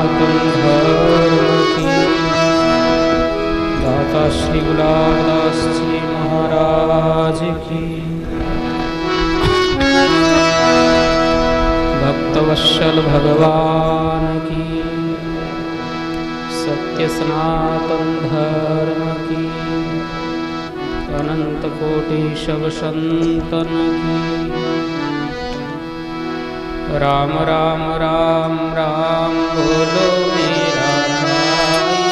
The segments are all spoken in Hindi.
सनातन धर्म की। दाता श्री गुलाबदास जी महाराज की। भक्तवत्सल भगवान की। सत्य सनातन धर्म की। अनंत कोटि शव संतन की। राम राम राम राम बोलो मेरा भाई।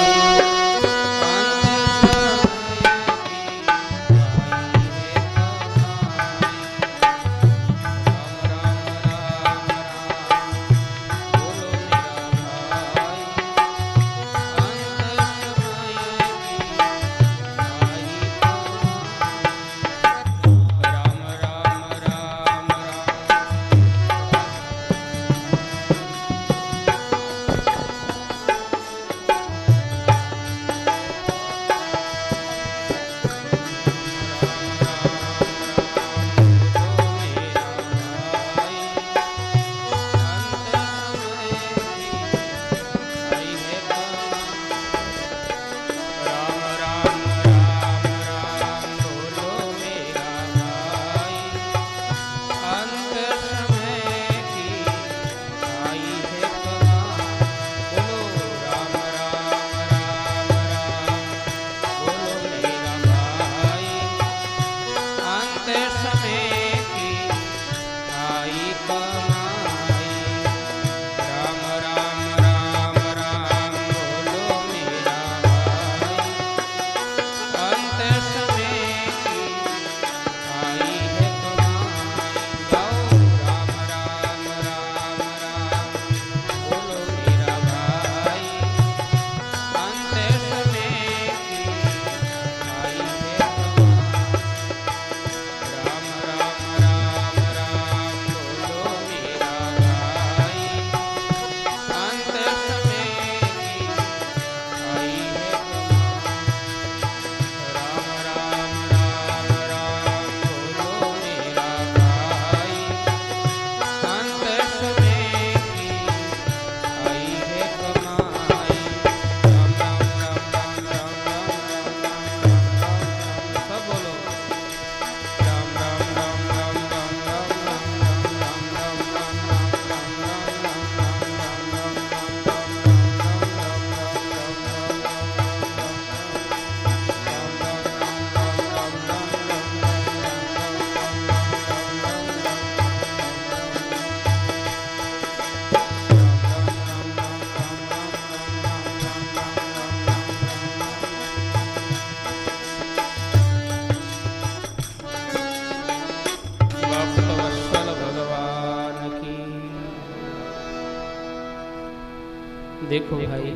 देखो भाई,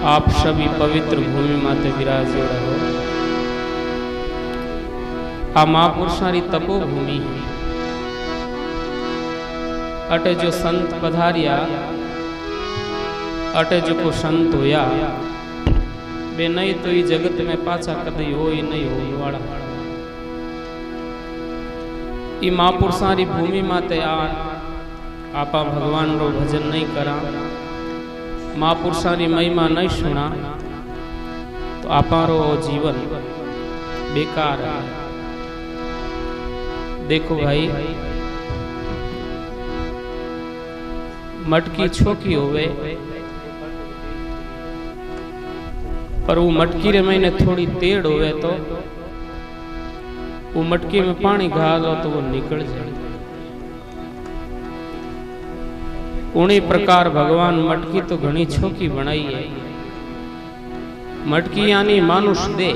आप सभी पवित्र भूमि माते विराजे रहो। आ महापुरुषारी तपोभूमि है। अटे जो संत पधारिया, अटे जो को संत होया, बे नहीं तो ये जगत में पाछा कदई हो ही नहीं हो वाला। ई महापुरुषारी भूमि माते आपा भगवान रो भजन नहीं करा, महापुरुषारी महिमा नहीं सुना, तो आपारो जीवन बेकार है। देखो भाई, मटकी छोकी होवे, पर वो मटकी रे महीने थोड़ी तेड़ होवे तो वो मटकी में पानी घालो तो वो निकल जाए। उन्हीं प्रकार भगवान मटकी तो घनी छोकी बनाई है। मटकी यानी मानुष दे,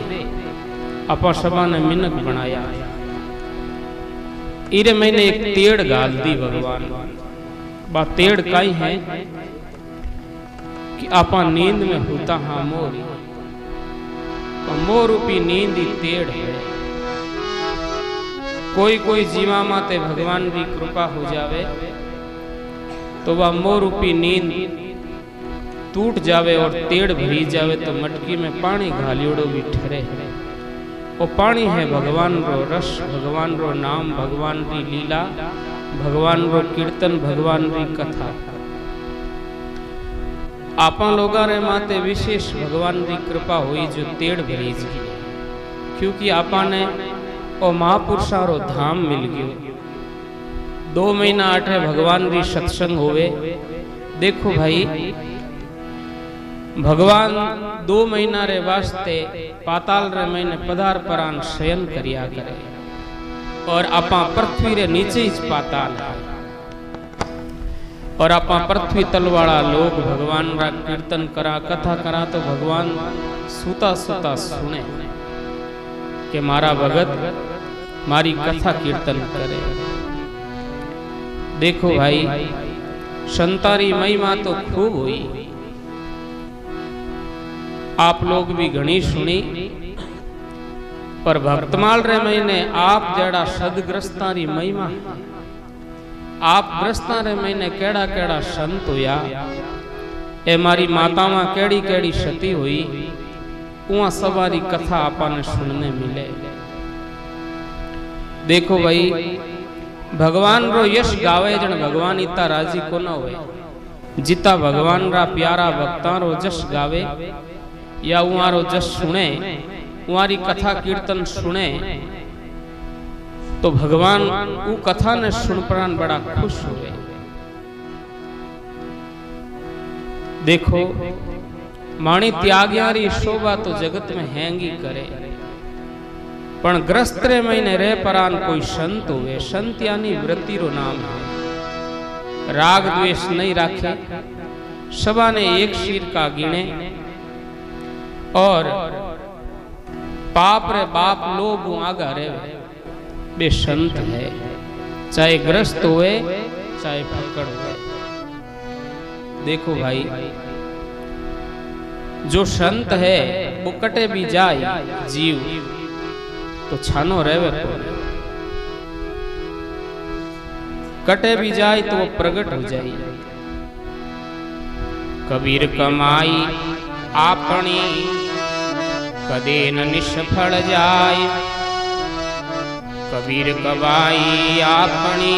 अपा सभा ने मिनक बनाया। इरे मैंने एक तेड़ गाल दी भगवान। बा तेड़ काई है कि आपा नींद में होता हाँ मोरी, मोर रूपी नींद ही तेड़ है। कोई कोई जीवा माते भगवान की कृपा हो जावे तो वह मोर रूपी नींद टूट जावे और तेड़ भरी जावे तो मटकी में पानी घालियोड़ो भी ठहरे। वो पानी है भगवान रो रस, भगवान रो नाम, भगवान री लीला, भगवान रो कीर्तन, भगवान री कथा। आपा लोगा रे माते विशेष भगवान की कृपा हुई जो तेड़ भरी जी, क्योंकि आपा ने ओ महापुरुषा रो धाम मिल गयो। 2 महीना अठे भगवान री सत्संग होवे। देखो भाई, भगवान 2 महीना रे वास्ते पाताल रे महीने पधार परान शयन करिया करे और आपा पृथ्वी रे नीचे ही पाताल है और आपा पृथ्वी तलवाड़ा लोग भगवान रा कीर्तन करा कथा करा तो भगवान सूता सूता सुने कि मारा भगत मारी कथा कीर्तन करे। देखो भाई, संतारी महिमा तो खूब हुई, आप लोग भी घणी सुनी, पर भक्तमाल रे महीने आप जड़ा सदग्रस्ता री महिमा, आप ग्रस्ता रे महीने केड़ा केड़ा संत होया, ए मारी मातावां केड़ी केड़ी सती हुई, उहाँ सवारी कथा आपाने सुनने मिले। देखो भाई, भगवान रो यश गावे जन भगवान इता राजी को न होए, जिता भगवान रा प्यारा भक्ता रो जश गावे या उहाँ रो जश सुने, उहारी कथा कीर्तन सुने, तो भगवान वो कथा ने सुन प्राण बड़ा खुश हुए। देखो, माणी त्याग्यारी शोभा तो जगत में हैंगी करे, पण ग्रस्त रे महीने रे परान कोई संत हुए। संत यानी वृत्ति रो नाम है, राग द्वेष नहीं राखे, सभा ने एक शीर का गिने और पाप रे बाप लोभ आगा रे बे संत है, चाहे ग्रस्त हुए चाहे फकड़ हुए। देखो भाई, जो संत है वो कटे भी जाए जीव तो छानो रेवे, कटे भी जाए तो वो प्रगट हो जाए। कबीर कमाई आपनी कदे न निष्फल जाए, कबीर कमाई आपनी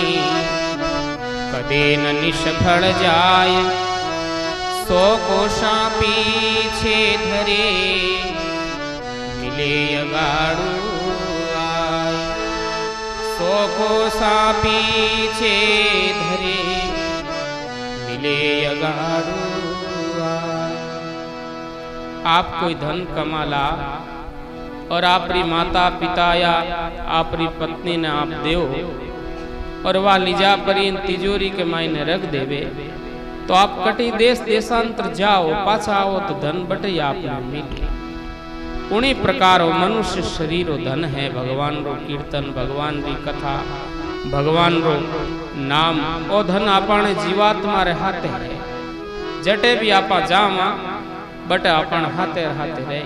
कदे न निष्फल जाए। 100 कोषा पीछे धरे मिले अगाड़ू आए, 100 कोषा पीछे धरे मिले अगाड़ू आए। आप कोई धन कमाला और आपरी माता पिता या आपरी पत्नी ने आप देव और वह लिजा परी तिजोरी के मायने रख देवे, तो आप कटी देश देशांतर जाओ, पाछा आओ तो धन बटे आपने मिले। उन्हीं प्रकार मनुष्य शरीर धन है, भगवान रो कीर्तन, भगवान की कथा, भगवान रो नाम ओ धन आपने जीवात्मा रे हाथे है। जटे भी आपा जावा बटे अपन हाथे हाथे रहे।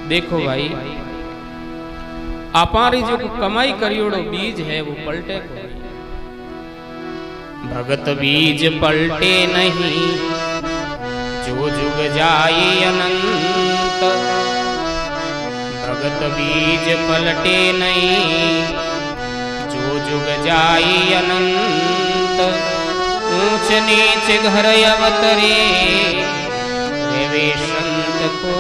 देखो भाई, आपारी जो कमाई करियोड़ो बीज है वो पलटे को, भगत बीज पलटे नहीं जो जुग जाए अनंत। भगत बीज पलटे नहीं जो जुग जाए अनंत। ऊंच नीच घर अवतरे वे संत को,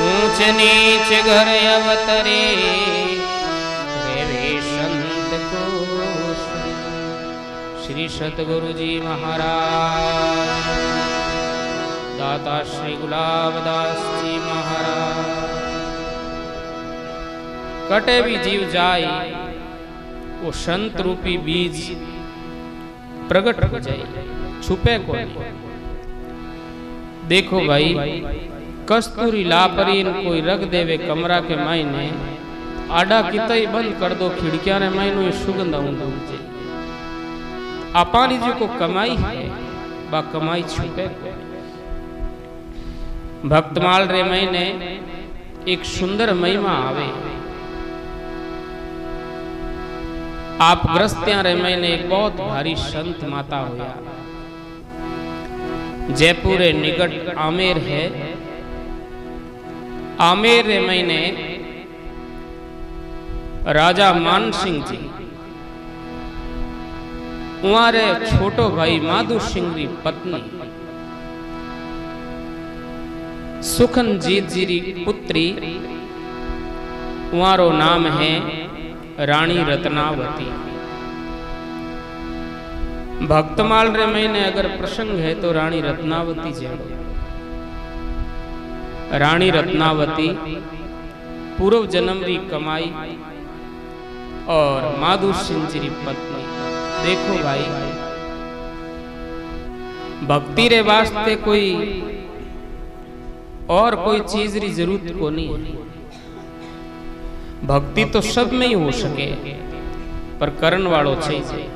ऊंच नीच घर अवतरे वे संत को। श्री सतगुरु जी महाराज, दाता श्री गुलाबदास जी महाराज। कटे भी जीव जाए वो संत रूपी बीज प्रगट हो जाए, छुपे को नहीं। देखो भाई, कस्तूरी लापरीन कोई रख देवे कमरा के मायने, आडा कितना ही बंद कर दो खिड़कियां रे मायनो ये सुगंध आऊंगा मुझे। आपानी जी को कमाई है, बा कमाई छुपे। भक्तमाल रे महीने एक सुंदर महिमा आवे। आप ग्रस्त्या रे महीने एक बहुत भारी संत माता होया। जयपुर निकट आमेर है। आमेर रे महीने राजा मान सिंह जी उहारे छोटो भाई माधु सिंह री पत्नी सुखनजीत जी री पुत्री, उहारो नाम है रानी रत्नावती। भक्तमाल रे महीने अगर प्रसंग है तो रानी रत्नावती जेड़ो। रानी रत्नावती पूर्व जन्म री कमाई और माधु सिंह जी री पत्नी। देखो भाई, भक्ति रे वास्ते कोई और कोई चीज री जरूरत को नहीं है। भक्ति तो सब में ही हो सके, पर करण वालों चाहिए।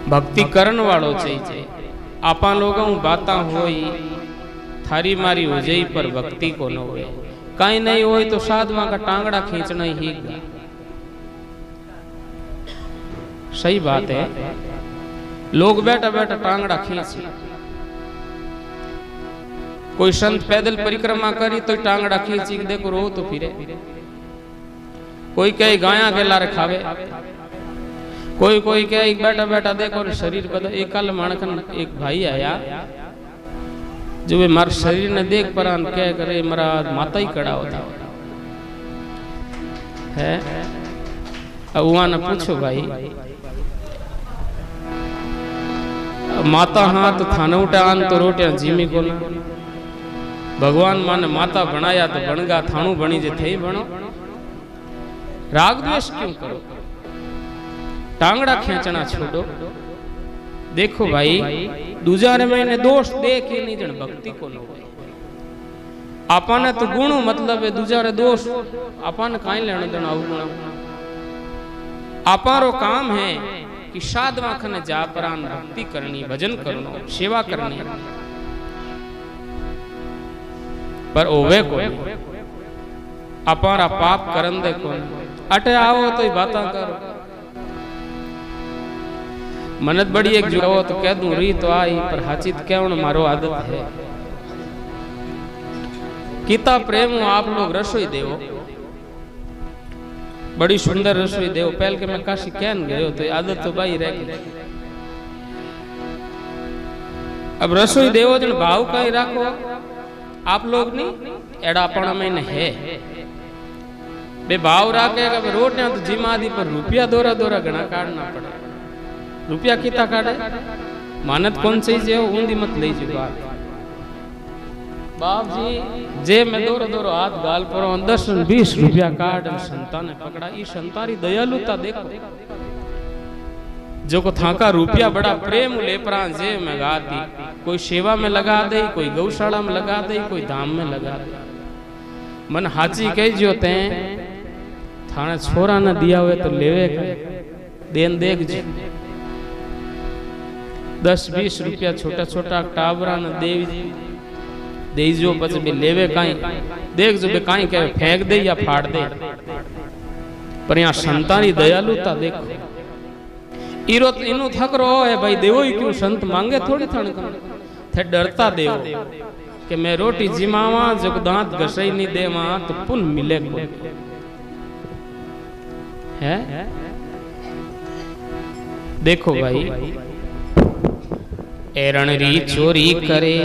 भक्ति करण वालों चाहिए। आपा लोगों बाता होई थारी मारी हो जाई, पर भक्ति को न होए। कहीं नहीं होई तो साधुआ का टांगड़ा खींचना ही। सही बात है, लोग बैठा बैठा टांगड़ा खींच। कोई संत पैदल परिक्रमा करी तो टांगड़ा खींची, देखो रो तो फिरे। कोई कहे गाया के लारे खावे, कोई कोई कहे बैठा बैठा देखो शरीर बदल। एक कल माणकन एक भाई आया जो वे मारे शरीर ने देख पर कह करे मरा माता ही कड़ा होता है। अब वहां ने पूछो भाई, माता हाँ तो थाना उठा आन तो रोटियां जीमी को ना। भगवान माने माता बनाया तो बनगा, थानू बनी जे थे बनो। राग द्वेष क्यों करो, टांगड़ा खींचना छोड़ो। देखो भाई, दूसरे महीने दोष देख ही नहीं जन भक्ति को न हो। आपने तो गुणों मतलब है, दूसरे दोष आपने काई लेना देना अवगुण। आपारो काम है कि साधवा खने जापरान भक्ति करनी, भजन करनो, सेवा करनी। पर ओवे को अपारा पाप करन दे को अटे आओ तो बाता करो। मनत बड़ी एक जो तो कह दूं री तो आई, पर हाचित कहण मारो आदत है। किता प्रेम आप लोग रसोई देवो, बड़ी सुंदर रसोई देवो। पहल के मैं काशी कहन गयो तो आदत तो भाई रह गई। अब रसोई देवो जन भाव कहीं राखो आप लोग नहीं, एड़ापण में है बे भाव राखे। रोटियां तो जिमा दी, पर रुपया दोरा दोरा घना काटना पड़े। रुपया किता काटे, मानत कौन सी जे ऊंधी मत ले जी बात। बाप जी जे मैं दोरो दोरो हाथ गाल पर 10-20 रुपया काट संता ने पकड़ा। ई संतारी दयालुता देखो, जो को थाका रुपया बड़ा प्रेम ले परा जे में गा दी। कोई सेवा में लगा दे, कोई गौशाला में लगा दे, कोई धाम में लगा दे। मन हाची कह जो ते थाने छोरा न दिया हुए तो लेवे देन देख जी। 10-20 रुपया छोटा छोटा टावरा न दे जो बच भी लेवे काई देख जो बे काई कहे फेंक दे या फाड़ दे। पर यहाँ संतानी दयालुता देखो। इरो इनु थकरो है भाई, देवो ही क्यों संत मांगे थोड़ी थण थे डरता देवो कि मैं रोटी जिमावा जो दांत घसई नहीं देवा तो पुन मिले को है। देखो भाई, एरण री चोरी करे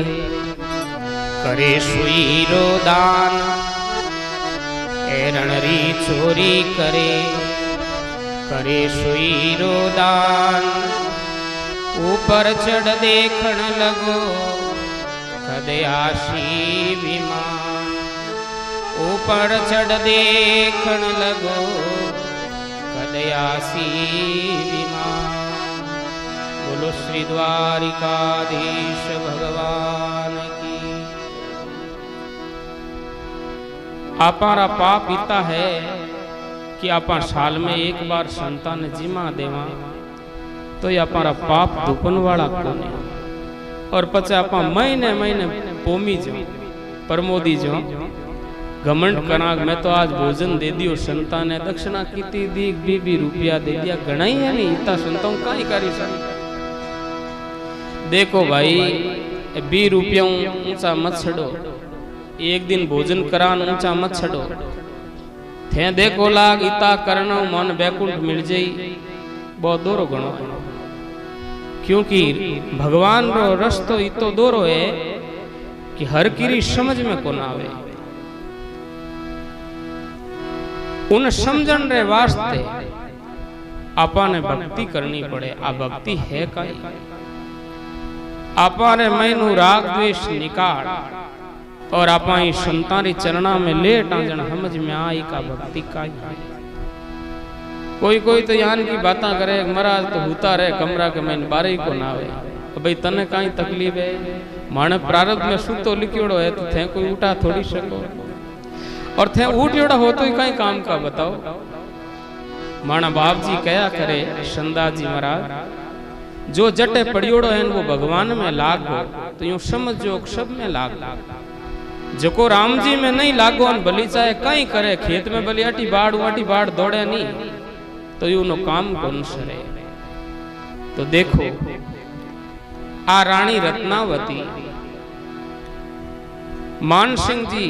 करे सुईरो दान। एरण री चोरी करे करे सुईरो दान। ऊपर चढ़ देखण लगो कदयासी विमान। ऊपर चढ़ देखण लगो कदयासी विमान। बोलो श्री द्वारिकाधीश भगवान की। आपारा पाप इता है कि आपा साल में एक बार संतान जिमा देवा तो ये आपारा पाप दुपन वाला कोने। और पचे आपा महीने महीने पोमी जो परमोदी जो घमंड करा मैं तो आज भोजन दे दियो संतान ने दक्षिणा कीती दी 20 रुपया दे दिया घना ही है नहीं इतना संतों का ही करी सकता। देखो भाई 20 रुपया ऊंचा मत छड़ो, एक दिन भोजन करान ऊंचा मत छड़ो। थे देखो लाग इता करनो मन बैकुंठ मिल जाई बहुत दोरो गणो है। क्योंकि भगवान रो रस्तो इतो दोरो है कि हर किरी समझ में को ना आवे। उन समझन रे वास्ते आपाने भक्ति करनी पड़े। आ भक्ति है काई? आपाने मैनू राग द्वेष निकाल और आपा ही संतारी चरणा में लेट आ जन समझ में आई का भक्ति काई। कोई तो यान की बातें करे महाराज तो होता रहे कमरा के मैंने बारे को ना आवे। तो भाई तने काई तकलीफ है? माने प्रारब्ध में शू तो लिखियोड़ो है तो थे कोई उठा थोड़ी सको और थे उठियोड़ा हो तो ही कई काम का बताओ। माना बाप जी कया करे संदास जी महाराज जो जटे पड़ियोड़ो है वो भगवान में लागो तो यूं समझो सब में लाग जको राम जी में नहीं लागो और बलि चाहे कई करे खेत में बलि अटी बाड़ दौड़े नहीं तो यूं नो काम कौन सरे। तो देखो आ रानी रत्नावती मान सिंह जी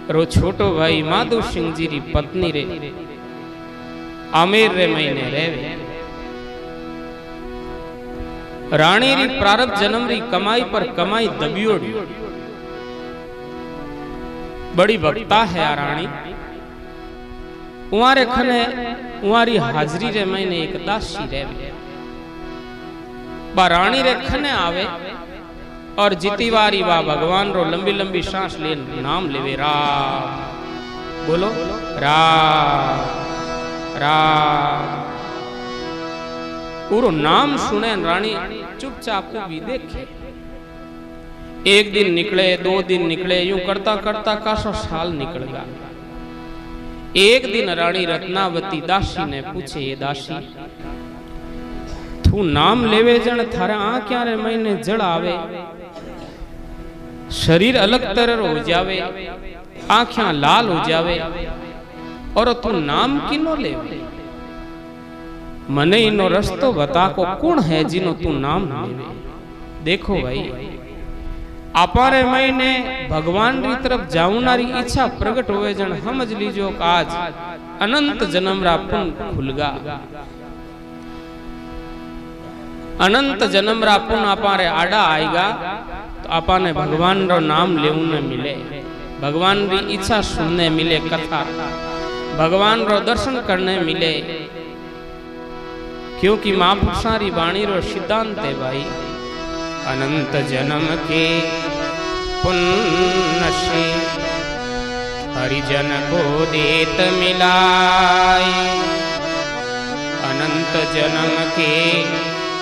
रो छोटो भाई माधव सिंह जी री पत्नी रे आमेर रे महीने रेवे। रानी री प्रारब्ध जन्म री कमाई पर कमाई दबियोड़ी बड़ी भक्ता है आ रानी। उहारे खने उहारी हाजरी रे महीने एक दासी रेवे। बा रानी रे खने आवे और जीती वारी बा भगवान रो लंबी लंबी सांस ले नाम लेवे राम। बोलो राम राम। पूरो नाम सुने रानी चुपचाप को भी देखे। एक दिन निकले 2 दिन निकले यूं करता करता काशो साल निकल गया। एक दिन रानी रत्नावती दासी ने पूछे ये दासी तू नाम लेवे जन थारे आंख्या रे महीने जड़ आवे शरीर अलग तरह हो जावे आंख्या लाल हो जावे और तू नाम किनो लेवे? मने इनो रस्तो बता को कौन है जिनो तू नाम लेवे? देखो भाई अपारे महीने भगवान री तरफ जाऊनारी इच्छा प्रकट होवे जन समझ लीजो आज अनंत जन्म रा पुण्य खुलगा। अनंत जन्म रा पुण्य अपारे आड़ा आएगा तो अपाने भगवान रो नाम लेने मिले, भगवान री इच्छा सुनने मिले, कथा भगवान रो दर्शन करने मिले। क्योंकि महापुरुषा री वाणी रो सिद्धांत है भाई अनंत जन्म के पुण्य से हरिजन को देत मिलाई। अनंत जन्म के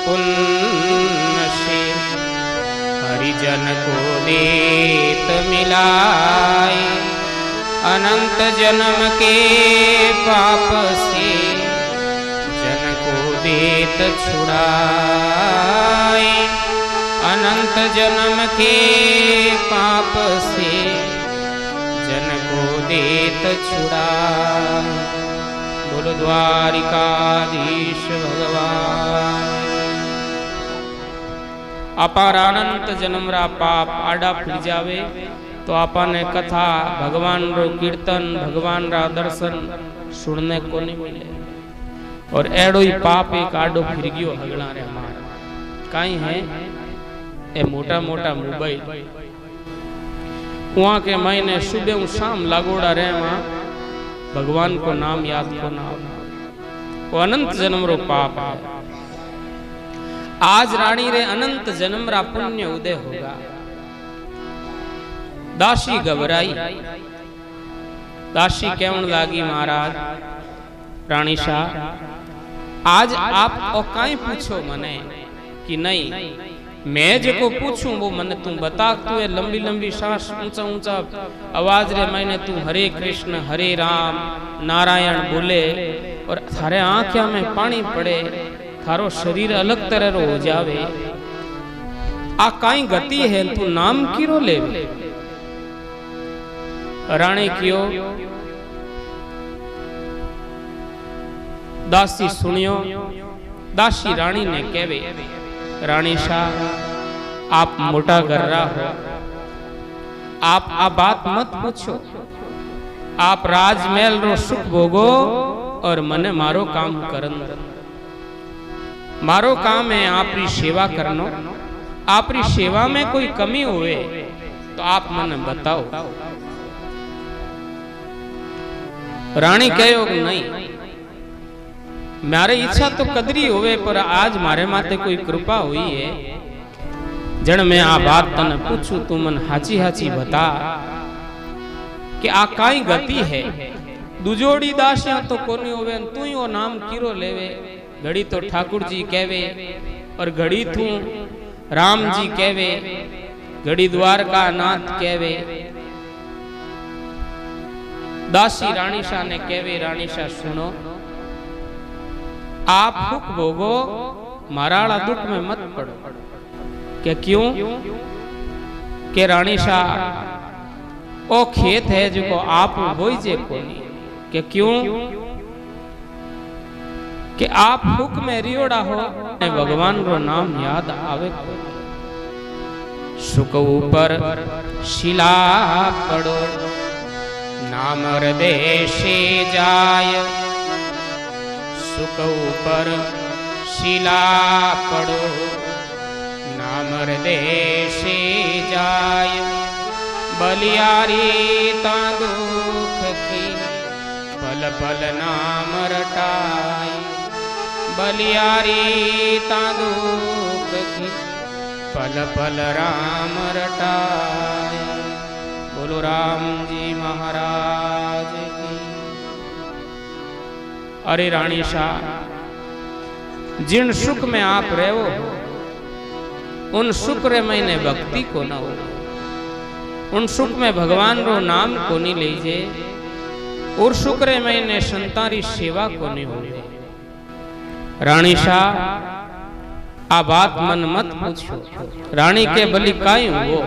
पुण्य से हरिजन को देत मिलाई। अनंत जन्म के पाप से जन को देत छुड़ाई। अनंत जन्म के पाप से जन को देत छुड़ाई। बोलो द्वारिकाधीश भगवान। अपार अनंत जन्म रा पाप आड़ा फिर जावे तो आपने कथा भगवान रो कीर्तन भगवान रा दर्शन सुनने को नहीं मिले। और एड़ो ही पाप एक आडो फिर गयो हगला रे हमारा काई है ए मोटा मोटा मोबाइल वहां के महीने सुबह शाम लागोड़ा रहे वहां भगवान को नाम याद को ना वो अनंत जन्म रो पाप है। आज रानी रे अनंत जन्म रा पुण्य उदय होगा। दासी घबराई। दासी कहने लगी महाराज रानी शाह आज आप औकाई पूछो मने कि नहीं मैं जो पूछूं वो मने तू बता। तू लंबी लंबी सांस ऊंचा ऊंचा आवाज रे मैंने तू हरे कृष्ण हरे राम नारायण बोले और थारे आंखों में पानी पड़े थारो शरीर अलग तरह रो हो जावे। आ काई गति है तू नाम किरो ले? रानी क्यों दासी सुनियो। दासी रानी ने कहवे रानी शाह आप मोटा गर्रा हो, आप आ बात मत पूछो। आप राजमहल रो सुख भोगो और मने मारो काम करन। मारो काम है आपरी सेवा करनो। आपरी सेवा में कोई कमी हुए तो आप मने बताओ। रानी कहो कि नहीं, मारे इच्छा तो कदरी होवे पर आज मारे माते कोई कृपा हुई है। जन मैं आ बात तने पूछू तू मन हाची हाची बता कि आ काई गति है। दुजोड़ी दासियां तो कोनी होवे तू ही वो नाम किरो लेवे। घड़ी तो ठाकुर जी कहवे और घड़ी तू राम जी कहवे, घड़ी द्वारका नाथ कहवे। दासी रानी शाह ने कहवे, रानी शाह सुनो, आप दुख भोगो, माराड़ा दुख में मत पड़ो। क्या क्यों? के रानी शाह ओ खेत है जो आप बोई जे कोनी। क्या क्यों? कि आप हुक में रियोड़ा हो भगवान रो नाम याद आवे। सुख ऊपर शिला पड़ो, नाम हृदय से जाय। सुख ऊपर शिला पड़ो, नाम हृदय से जाय। बलियारी ता दुख की पल पल नाम रटाई। बलियारी ता दुख की पल पल राम रटाई। बोलो राम जी महाराज की। अरे रानी शाह, जिन सुख में आप रहो उन सुख रे मैंने भक्ति को न हो। उन सुख में भगवान रो नाम को नहीं लीजे और सुख रे मैंने संतारी सेवा को नहीं हो। रानी शाह आ बात मन मत पूछो। रानी के बलि काई हो।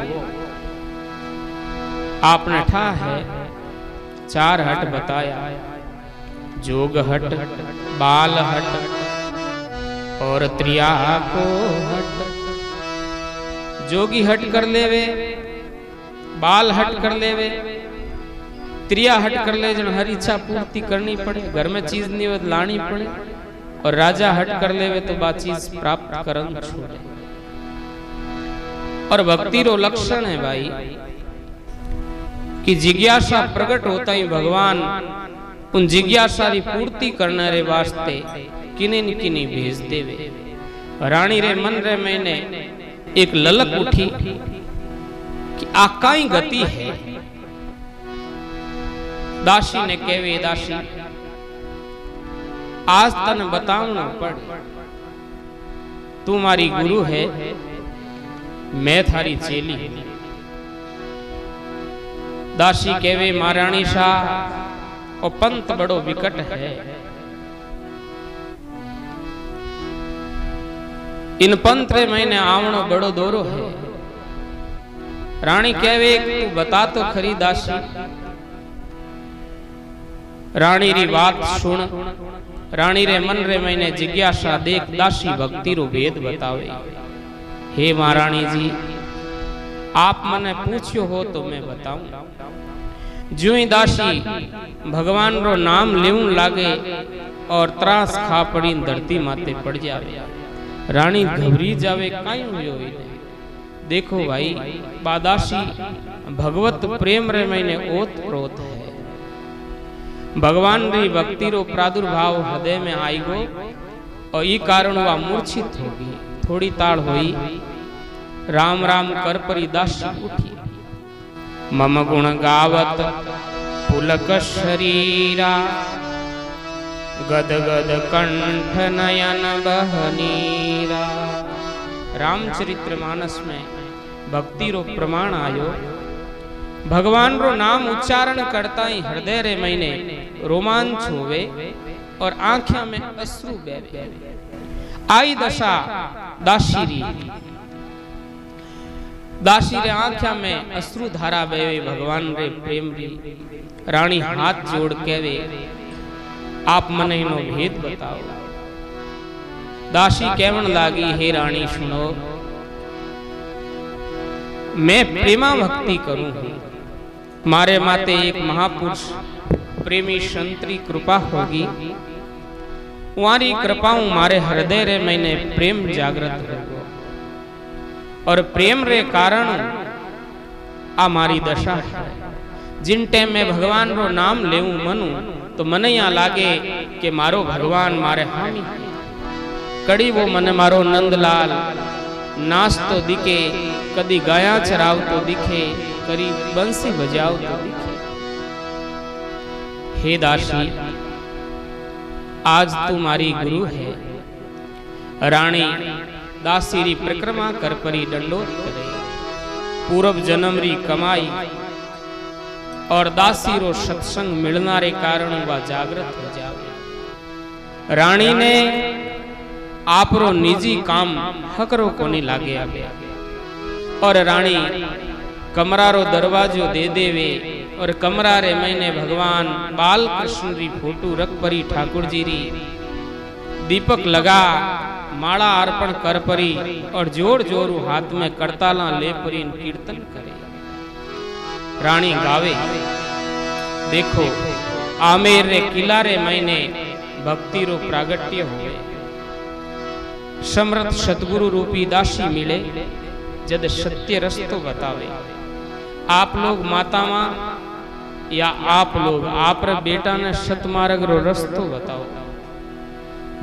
आपने ठा है 4 हट बताया, जोग हट, बाल हट और त्रिया को हट। जोगी हट कर लेवे, बाल हट कर लेवे, त्रिया हट कर ले जन हर इच्छा पूर्ति करनी पड़े, घर में चीज नहीं हो लानी पड़े। और राजा हट कर लेवे तो बात चीज प्राप्त करन छोड़े। और भक्ति रो लक्षण है भाई कि जिज्ञासा प्रकट होता ही भगवान उन जिज्ञासा री पूर्ति करने रे वास्ते किने न किने भेज देवे। रानी रे मन रे मैंने एक ललक उठी कि आकाई गति है। दासी ने कहवे, दासी आज तन बतावना पड़। तू मारी गुरु है, मैं थारी चेली। दासी कहवे, महारानी शाह ओ पंत बड़ो विकट है। इन पंत रे मैंने आवणो बड़ो दोरो है। रानी कहवे, तू बता तो खरी दासी। रानी री बात सुन। रानी रे मन रे मैंने जिज्ञासा देख दासी भक्ति रो भेद बतावे। हे महारानी जी, आप मने पूछ्यो हो तो मैं बताऊं। ज्यों ही दासी भगवान रो नाम लेवन लागे और त्रास खा पड़ी धरती माते पड़ जावे। रानी घबरी जावे, काई हुयो इने। देखो भाई, बादासी भगवत प्रेम रे मैंने ओत प्रोत है। भगवान री भक्ति रो प्रादुर्भाव हृदय में आई गो और ई कारण वह मूर्छित होगी। थोड़ी ताड़ हुई, राम राम कर परी दासी उठी। मम गुण गावत पुलक शरीरा, गद गद कंठ नयन बहनीरा। रामचरितमानस में भक्ति रो प्रमाण आयो। भगवान रो नाम उच्चारण करता ही हृदय रे महीने रोमांच होवे और आंखों में अश्रु बहे। आई दशा दासी री। दासी रे आंखों में अश्रु धारा बहे भगवान रे प्रेम री। रानी हाथ जोड़ कहवे, आप मने नो भेद बताओ। दासी कहवन लागी, हे रानी सुनो, मैं प्रेमा भक्ति करूं हूं। मारे माते एक महापुरुष प्रेमी संतरी कृपा होगी, वारी कृपाओं मारे हृदय रे मैंने प्रेम जागृत होगो और प्रेम रे कारण आ मारी दशा है। जिन टाइम में भगवान रो नाम लेऊं मनू तो मन यहाँ लागे कि मारो भगवान मारे हामी कड़ी वो मन मारो नंदलाल नाच तो दिखे, कदी गाया चराव तो दिखे, करी बंसी बजाओ तो दिखे। हे दासी आज तू मारी गुरु है। रानी दासी री परिक्रमा कर परी दंडोत करे, पूर्व जन्म री कमाई और दासी रो सत्संग मिलना रे कारण वह जागृत हो जावे। रानी ने आपरो निजी काम हकरो कोनी लागे आवे और रानी कमरा रो दरवाजो दे देवे और कमरा रे मैंने भगवान बाल कृष्ण री फोटो रख परी ठाकुर जी री दीपक लगा माला अर्पण कर परी और जोर जोरू हाथ में करताला ले परी कीर्तन करे। रानी गावे देखो आमेर रे किला रे मैंने भक्ति रो प्रागट्य हुए, समर्थ सतगुरु रूपी दासी मिले जद सत्य रस्तो बतावे। आप लोग माता मां या आप लोग आप रे बेटा ने सतमार्ग रो रस्तो बताओ,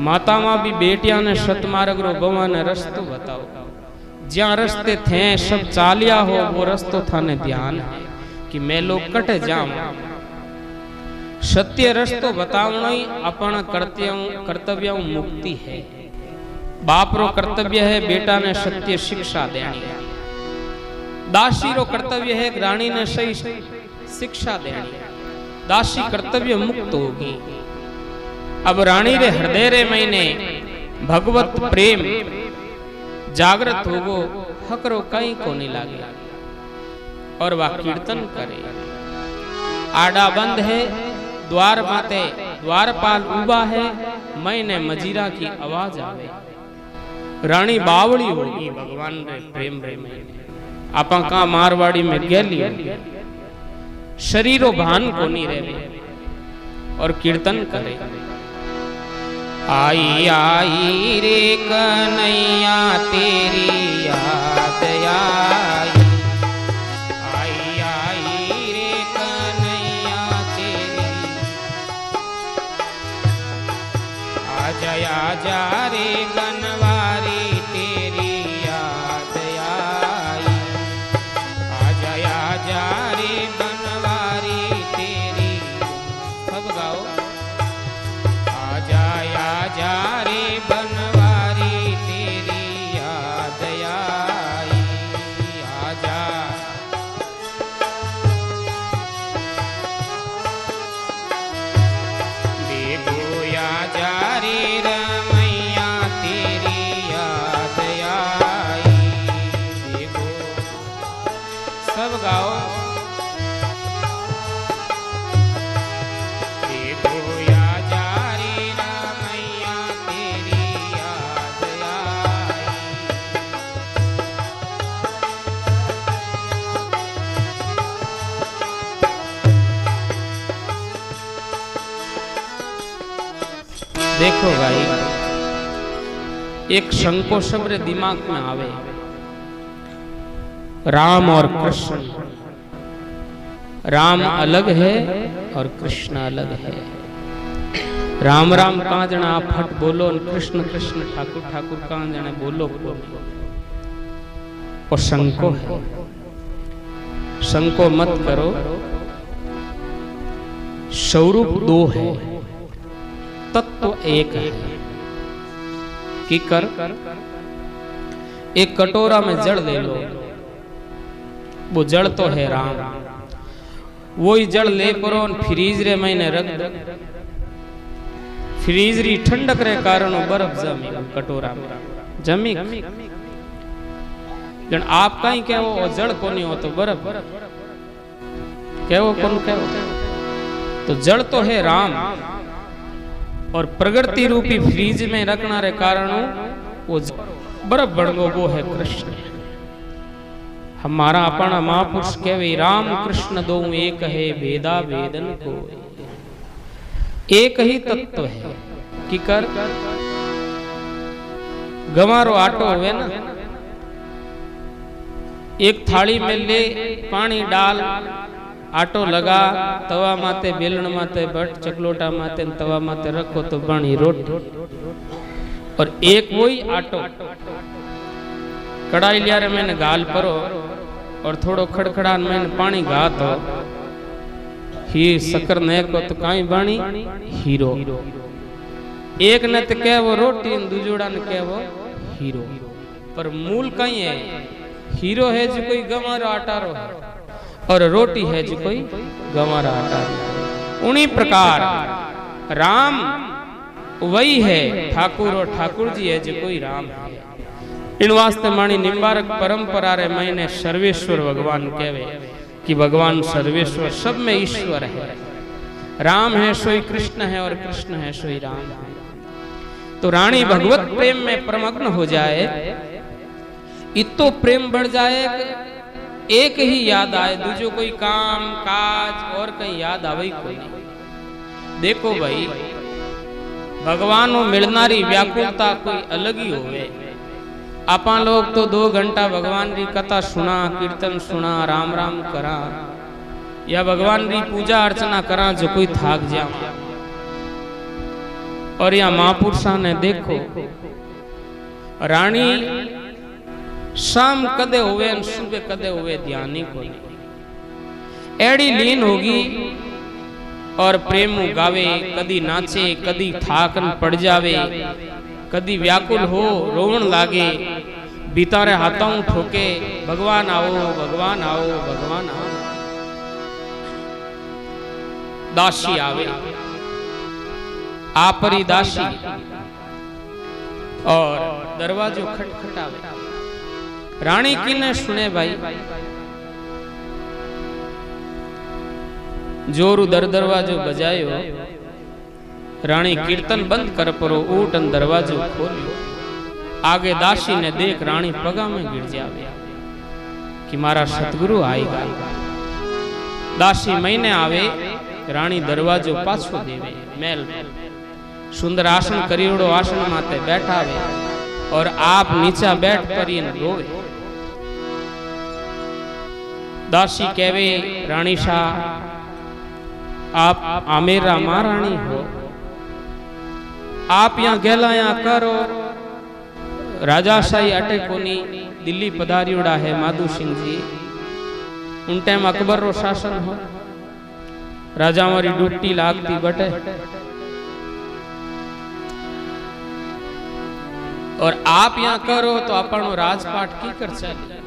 माता मां भी बेटिया ने सतमार्ग रो गवा ने रस्तो बताओ। ज्या रस्ते थे सब चालिया हो वो रस्तो थाने ध्यान है कि मैं लोग कट जाऊं। सत्य रस्तो बतावना ही अपन कर्तव्य मुक्ति है। बाप रो कर्तव्य है बेटा ने सत्य शिक्षा देनी, दासी रो कर्तव्य है रानी ने सही शिक्षा देनी। दासी कर्तव्य मुक्त होगी। अब रानी रे हृदय रे मैंने भगवत प्रेम जागृत होगो, हकरो कहीं को नहीं लागे और वह कीर्तन करे। आड़ा बंद है द्वार माते द्वारपाल उबा है, मैंने मजीरा की आवाज आवे। रानी बावड़ी होगी भगवान रे प्रेम रे मैंने आपा का मारवाड़ी में गेली शरीरो भान को नहीं रहे और कीर्तन करे। आई आई रे कन्हैया तेरी याद आई, आई आई रे कन्हैया तेरी आजा आजा रे बनवारी तेरी याद आई, आजा आजा रे बनवारी तेरी। सब गाओ आजा आजा रे बनवारी तेरी याद आई, आजा। देखो आजा रे रमैया तेरी याद आई, देखो सब गाओ देखो आजा रे रमैया तेरी याद आई। देखो भाई एक शंको शब्द दिमाग में आवे, राम और कृष्ण। राम अलग है और कृष्ण अलग है। राम राम कहाँ जना आप फट बोलो, कृष्ण कृष्ण ठाकुर ठाकुर कहाँ जना बोलो बोलो। और शंको है, शंको मत करो। स्वरूप दो है, तत्व एक है। कि कर एक कटोरा में जल ले लो, वो जल तो है राम, वही जल ले परो फ्रीज रे मैंने रख दो, फ्रीज री ठंडक रे कारण बर्फ जमी कटोरा में जमी। जन आप कहीं कहो जल कोनी हो तो बर्फ कहो कौन कहो, तो जल तो है राम और प्रकृति रूपी फ्रीज में रखना रे कारण वो बर्फ बन गो, वो है कृष्ण। हमारा अपना महापुरुष कहवे राम कृष्ण दो एक है भेदा वेदन को, एक ही तत्व है कि कर गंवारो आटो हुए ना, एक थाली में ले पानी डाल, आटो लगा, तवा माते बेलन माते बट चकलोटा माते तवा माते रखो तो बनी रोटी। और एक वही आटो कढ़ाई लिया रे मैंने गाल परो और थोड़ो खड़खड़ा मैंने पानी गा तो ही शक्कर ने को तो काई बाणी हीरो। एक ने तो कह वो रोटी दूजोड़ा ने कह वो हीरो, पर मूल कहीं है हीरो है जो कोई गंवारो आटारो है और रोटी है जो कोई गंवारा आटारो। उन्हीं प्रकार राम वही है ठाकुर और ठाकुर जी है जो कोई राम है। इन वास्ते मानी निम्बारक परंपरा रे मैंने सर्वेश्वर भगवान कहवे कि भगवान सर्वेश्वर, सब में ईश्वर है। राम है सोई कृष्ण है और कृष्ण है सोई राम है। तो रानी भगवत प्रेम में परमग्न हो जाए, इतो प्रेम बढ़ जाए, एक ही याद आए, दूजो कोई काम काज और कहीं याद आवे कोई नहीं। देखो भाई भगवानो मिलनारी व्याकुलता कोई अलग ही होवे। आपा लोग तो 2 घंटा भगवान की कथा सुना, कीर्तन सुना, राम राम करा या भगवान की पूजा अर्चना करा जो कोई थाक जा। और या महापुरुषा ने देखो रानी शाम कदे हुए सुबह कदे हुए ध्यानी को एड़ी लीन होगी और प्रेम गावे, कदी नाचे, कदी थाकन पड़ जावे, कदी व्याकुल हो रोवन लागे, बितारे हाथों ठोके भगवान आओ भगवान आओ भगवान आओ। दासी आवे आपरी दासी और दरवाजो खटखटावे। रानी किने सुने भाई जोरू दरवाजो बजायो, रानी कीर्तन बंद कर परो ऊटन दरवाजो खोलियो। आगे दासी ने देख रानी पगा में गिर जावे कि मारा सतगुरु आएगा। दासी महीने आवे, रानी दरवाजो पाछो देवे, मेल सुंदर आसन करीड़ो आसन माते बैठावे और आप नीचा बैठ पर रोवे। दासी कहवे रानी शाह आप आमेरा महारानी हो, आप यहाँ गेला यहाँ करो। राजाशाही अटे कोनी दिल्ली पधारियोड़ा है माधु सिंह जी, उन टाइम अकबर रो शासन हो, राजा मारी ड्यूटी लागती बटे और आप यहाँ करो तो अपनो राजपाट की कर चले,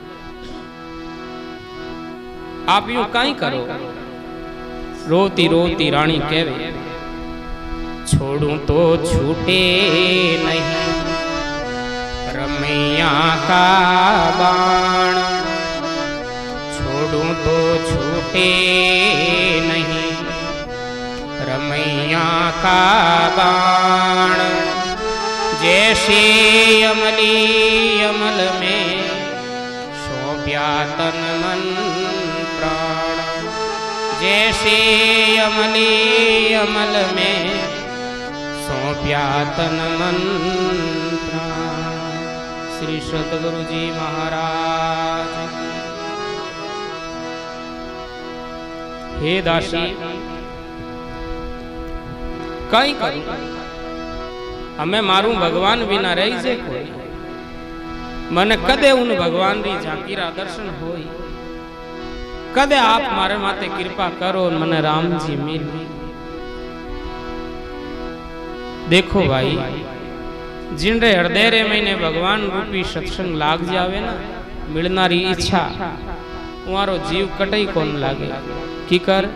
आप यूं काई करो। रोती रोती रानी कहवे छोड़ू तो छूटे नहीं रमैया का बाण, छोड़ू तो छूटे नहीं रमैया का बाण। जैसे अमली अमल में सौंप्या तन मन प्राण, जैसे अमली अमल में सौंप्या तन मन प्राण। श्री सतगुरु जी महाराज। हे दासी कई करूं, हमें मारू भगवान बिना रही से कोई, मने कदे उन भगवान री झांकीरा दर्शन होई, कदे आप मारे माते कृपा करो मने राम जी मिल। देखो भाई जिनरे हृदय रे महीने भगवान रूपी सत्संग लाग जावे ना, मिलनारी इच्छा तुम्हारो जीव कटई कौन लागे। की कर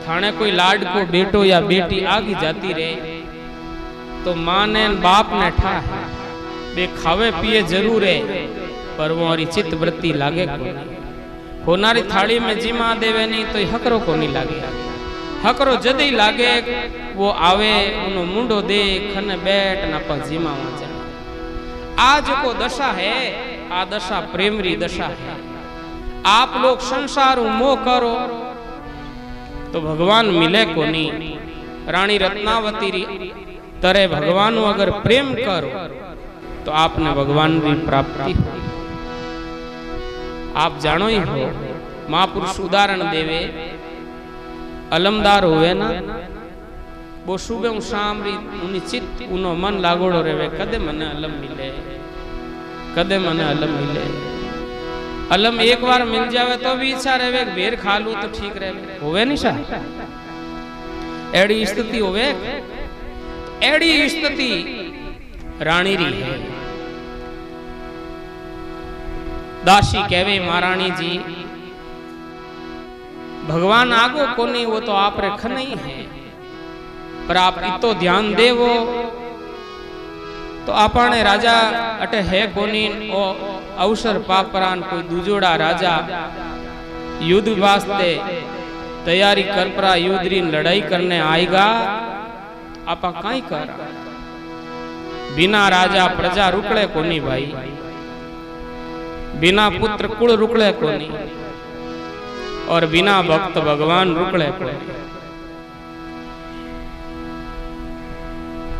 थाने कोई लाड को बेटो या बेटी आगी जाती रहे तो माँ ने बाप ने ठा बे खावे पिए जरूर है पर वो हमारी चित्त वृत्ति लागे को होनारी थाली में जीमा देवे नहीं तो हकरो को नहीं लागे। हकरो जदी लागे वो आवे उनो मुंडो दे खने बैठ ना पर जीमा वचन। आज को दशा है, आ दशा प्रेम री दशा है। आप लोग संसार मोह करो तो भगवान मिले को नहीं। रानी रत्नावती तरे भगवान अगर प्रेम करो तो आपने भगवान की प्राप्ति हो। आप जानो ही हो, महापुरुष उदाहरण देवे, अलमदार हुए ना, वो सुबह शाम उन्हीं चित्त उनो मन लागोड़ो रहे, कदे मने अलम मिले, कदे मने अलम मिले। अलम एक बार मिल जावे तो भी इच्छा रहे बेर खा लू तो ठीक रहे, होवे नहीं सा एड़ी स्थिति होवे। एड़ी स्थिति रानी री है। दासी कहवे महारानी जी भगवान आगो को नहीं, वो तो आप रेख नहीं है, पर आप इतो ध्यान देवो तो आपने राजा अटे है कोनी ओ अवसर पापरान कोई दूजोड़ा राजा युद्ध वास्ते तैयारी कर परा, युद्ध लड़ाई करने आएगा, आपा काई कर। बिना राजा प्रजा रुकले कोनी भाई, बिना पुत्र कुल रुकले कोनी, और बिना भक्त भगवान रुकले कोनी।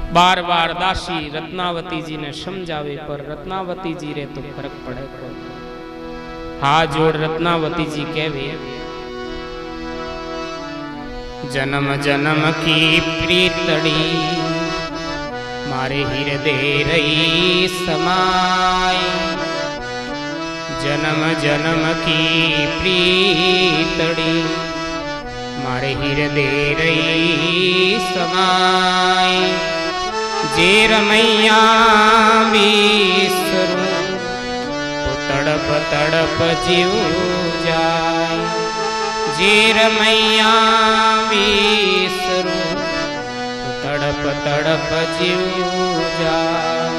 बार बार दासी रत्नावती जी ने समझावे, पर रत्नावती जी रे तो फर्क पड़े को। हाथ जोड़ रत्नावती जी कहवे, जन्म जन्म की प्रीतड़ी मारे हृदय रही समाई, जन्म जन्म की प्रीतड़ी मारे हृदय रही समाई, जे रमैया विसरूं तो तड़प तड़प जीव जाए, जे रमैया विसरूं तो तड़प तड़प जीव जाए,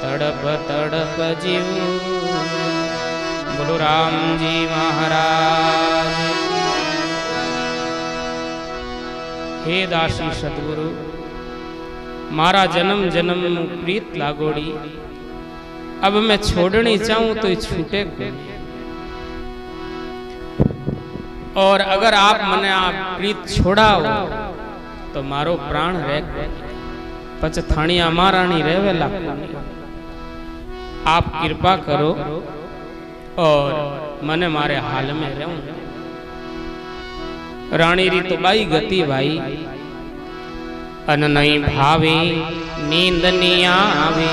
तड़प तड़प जीव। बोलो राम जी महाराज। हे दासी सतगुरु, मारा जन्म जन्म प्रीत लागोड़ी, अब मैं छोड़नी चाहूं तो छूटे को, और अगर आप मने आप प्रीत छोड़ाओ तो मारो प्राण रह पच थाणिया मारानी रेवेला। आप कृपा करो और मने मारे हाल में रहूं। रानी री तो बाई गति भाई, अन नहीं भावे नींद नहीं आवे,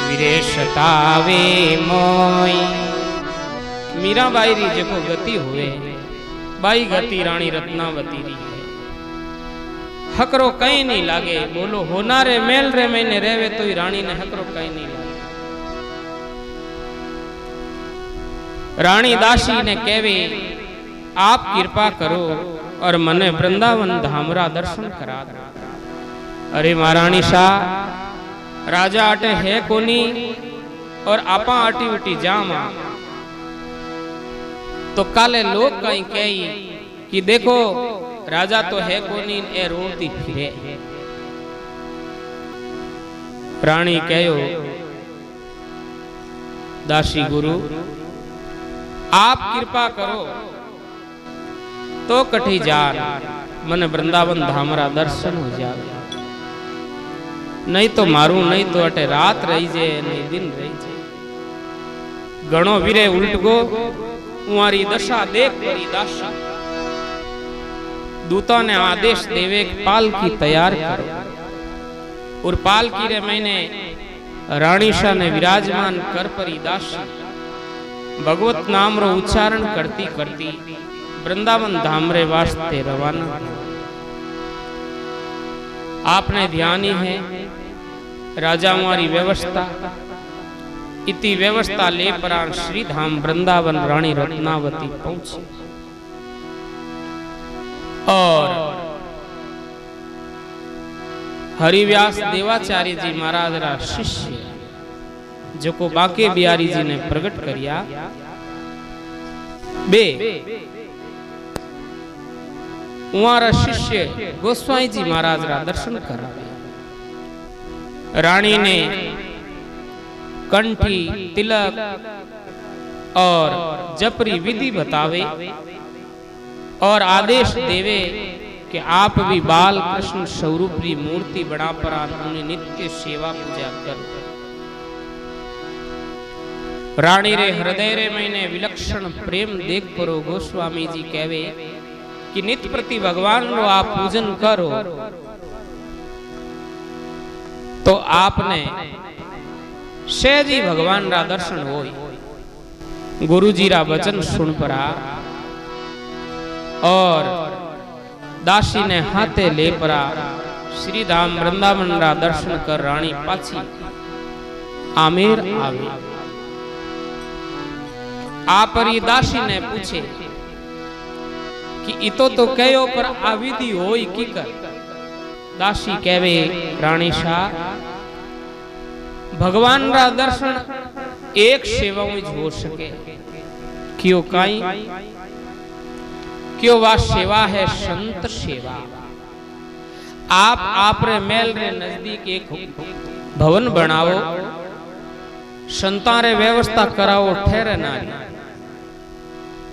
विरेशतावे मोई। मीरा बाई री जो गति हुए, बाई गति रानी रत्नावती री है। हकरो कहीं नहीं लागे, बोलो होना रे मेल रे मैंने रेवे तो रानी ने हकरो कहीं नहीं लागे। रानी दासी ने कहवे, आप कृपा करो और मने वृंदावन धामरा दर्शन करा दो। अरे महारानी शाह, राजा अटे है कोनी और आपा आटी उटी जामा, तो काले लोग कहीं कही कि देखो राजा तो है कोनी, ए रोती फिरे। रानी कहो, दासी गुरु आप कृपा करो तो कठी जान मन वृंदावन धामरा दर्शन हो जावे, नहीं तो मारू, नहीं तो अटे रात रही जे, नहीं दिन रही जे। गणो वीरे उल्ट गो उमारी दशा देख करी दासी। दूता ने आदेश देवे पालकी तैयार करो, और पालकी रे मैंने रानी शाह ने विराजमान कर परी दासी भगवत नाम रो उच्चारण करती करती वृंदावन धाम रे वास्ते रवाना। आपने ध्यान ही है राजा हमारी व्यवस्था, इति व्यवस्था ले परान श्री धाम वृंदावन रानी रत्नावती पहुंची। और हरिव्यास देवाचार्य जी महाराज रा शिष्य जो को बाके बिहारी जी ने प्रकट करिया, बे उमारा शिष्य गोस्वामी जी महाराज रा दर्शन करा। रानी ने कंठी तिलक और जपरी विधि बतावे और आदेश देवे कि आप भी बाल कृष्ण स्वरूप री मूर्ति बना पर उन्हें नित्य सेवा पूजा कर। रानी रे हृदय रे मैंने विलक्षण प्रेम देख परो गोस्वामी जी कहवे कि नित्य प्रति भगवान रो आप पूजन करो तो आपने सहजी भगवान रा दर्शन होय। गुरुजी रा वचन सुन परा और दासी ने हाथे ले परा श्री धाम वृंदावन रा दर्शन कर रानी पाछी आमेर आवे। आपरी दासी ने पूछे कि इतो तो कहो पर आ विधि होई की कर। दासी कहवे रानी शाह भगवान रा दर्शन एक सेवा में हो सके क्यों काई क्यों वा सेवा है संत सेवा। आप रे मेल रे नजदीक एक भवन बनाओ संता रे व्यवस्था कराओ ठहरे नारी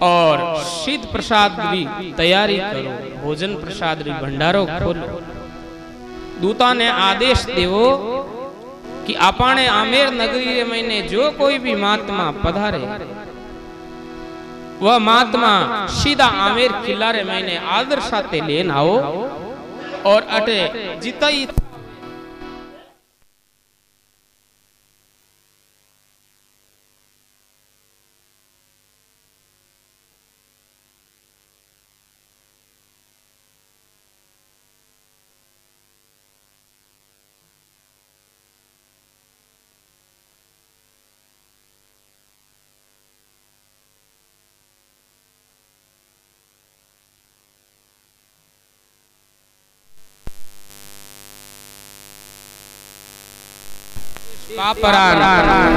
और सिद्ध प्रसाद भी तैयारी करो भोजन प्रसाद री भंडारो खोलो। दूता ने आदेश देवो कि आपने आमेर नगरी रे महीने जो कोई भी महात्मा पधारे वह महात्मा सीधा आमेर किला रे महीने आदर साथे लेन आओ और अटे जितई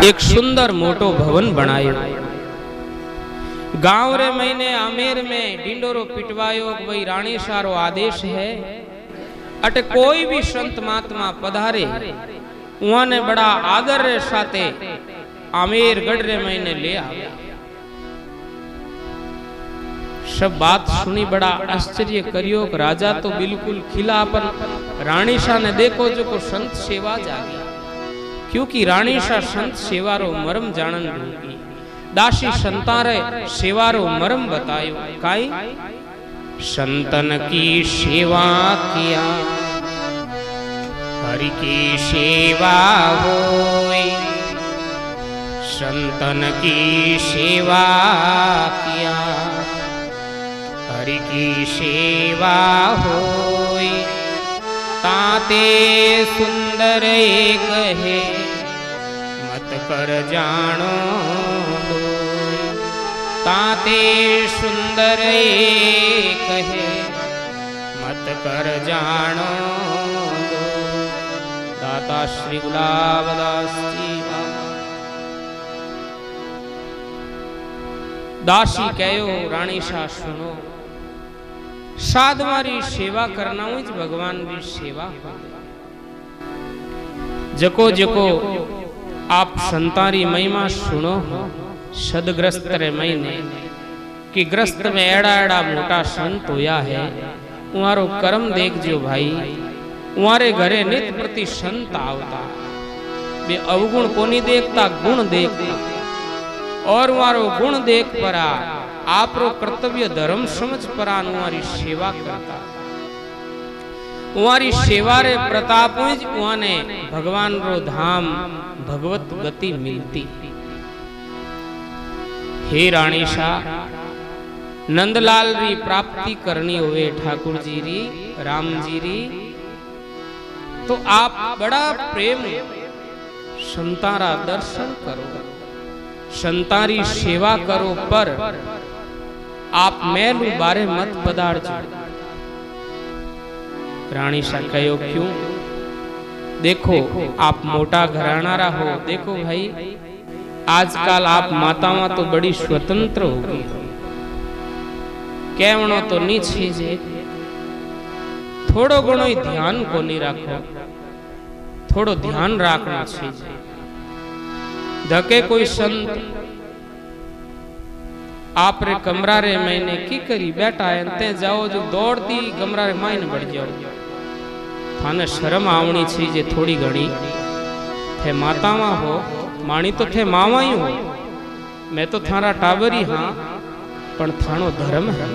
एक सुंदर मोटो भवन बनायो। गांव रे महीने आमेर में डिंडोरो पिटवायो वही रानी सारो आदेश है अटे कोई भी संत महात्मा पधारे वहां ने बड़ा आदर रे साथे आमेर गढ़ रे महीने ले आवे। सब बात सुनी बड़ा आश्चर्य करियो। राजा तो बिल्कुल खिला अपन रानी शाह ने देखो जो को संत सेवा जागी क्योंकि रानी शाह संत सेवारो मरम जानन होगी। दासी संतारे सेवारो मरम बतायो काई संतन की सेवा किया हरि की सेवा होय। संतन की सेवा किया हरि की सेवा होय। ताते सुंदर एक है मत कर जानो दोय। ताते सुंदर एक है मत कर जानो दोय। दाता श्री गुलाबदास जी दासी कहो रानी शाह सुनो साधवारी सेवा करना हुई भगवान भी सेवा जको जको आप संतारी महिमा सुनो सदग्रस्त रे महीने कि ग्रस्त में एड़ा एड़ा मोटा संत होया है उहारो कर्म देख जो भाई। उहारे घरे नित प्रति संत आवता बे अवगुण कोनी देखता गुण देखता और उहारो गुण देख परा आपरो कर्तव्य धर्म समझ परा उहारी सेवा करता। उहारी सेवा रे प्रताप उहाने भगवान रो धाम भगवत गति मिलती। हे रानी शाह नंदलाल री प्राप्ति करनी होवे ठाकुर जी री राम जी री तो आप बड़ा प्रेम संतारा दर्शन करो संतारी सेवा करो पर आप मैलू बारे मत पदार्थ। रानी शाह कहो क्यों देखो आप मोटा घराना रहो देखो भाई आजकल आप मातावां तो बड़ी स्वतंत्र होगी कहवणो तो नी छीजे थोड़ो घणो ही ध्यान को नहीं राखो थोड़ो ध्यान राखना छीजे धके कोई संत आप रे कमरा रे मैंने की करी बैठा है ते जाओ जो दौड़ती कमरा रे मायने बढ़ जाओ थाने शर्म आवनी छी जे थोड़ी घणी थे मातावा हो माणी तो थे मावा ही हो मैं तो थारा टाबरी हाँ पण थानो धर्म है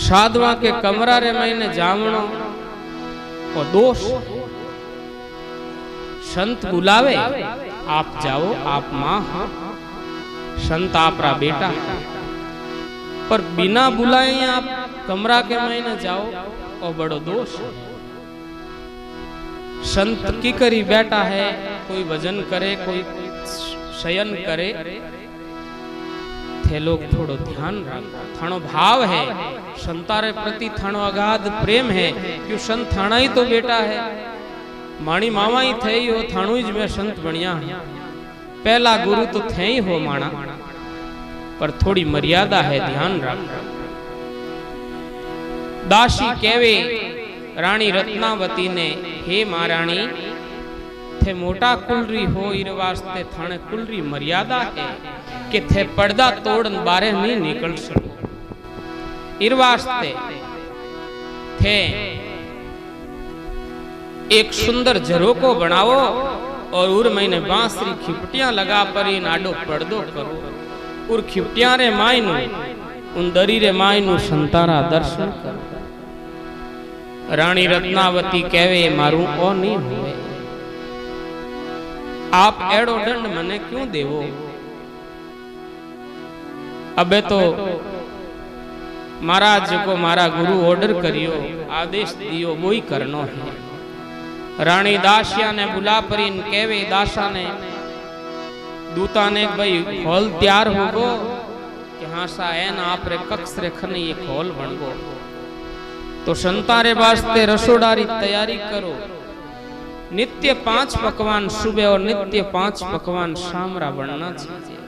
साधवा के कमरा रे मैंने जावणो और दोष संत बुलावे आप जाओ आप मां संत आपरा बेटा पर बिना बुलाए आप कमरा के महीने जाओ और बड़ो दोष संत की करी बैठा है कोई वजन करे कोई शयन करे थे लोग थोड़ो ध्यान रखो थानो भाव है संतारे प्रति थानो अगाध प्रेम है क्यों संत थाना ही तो बेटा है माणी मामा ही थे ही हो थाणु ही में संत बनिया पहला गुरु तो थे ही हो माना पर थोड़ी मर्यादा है ध्यान रख दासी केवे रानी रत्नावती ने हे महारानी थे मोटा कुलरी हो इर वास्ते थाने कुलरी मर्यादा है कि थे पर्दा तोड़न बारे नहीं निकल सको इर वास्ते थे एक सुंदर झरोको बनाओ और उर मैंने बांसरी खिपटियां लगा पर इन आडो पर्दो करो उर खिपटियां रे मायनु उन दरी रे मायनु संतारा दर्शन करो रानी रत्नावती कहवे मारू ओ नहीं हुए आप एड़ो दंड मने क्यों देवो अबे तो महाराज को मारा गुरु ऑर्डर करियो आदेश दियो वो ही करनो है रानी दासिया ने बुला परीन केवे दासा ने दूता ने भाई हॉल तैयार हो गो कि हाँ सा है ना आप रे कक्ष रे खने ये हॉल बन गो तो संतारे वास्ते रसोडारी तैयारी करो नित्य 5 पकवान सुबह और नित्य 5 पकवान शामरा बनना चाहिए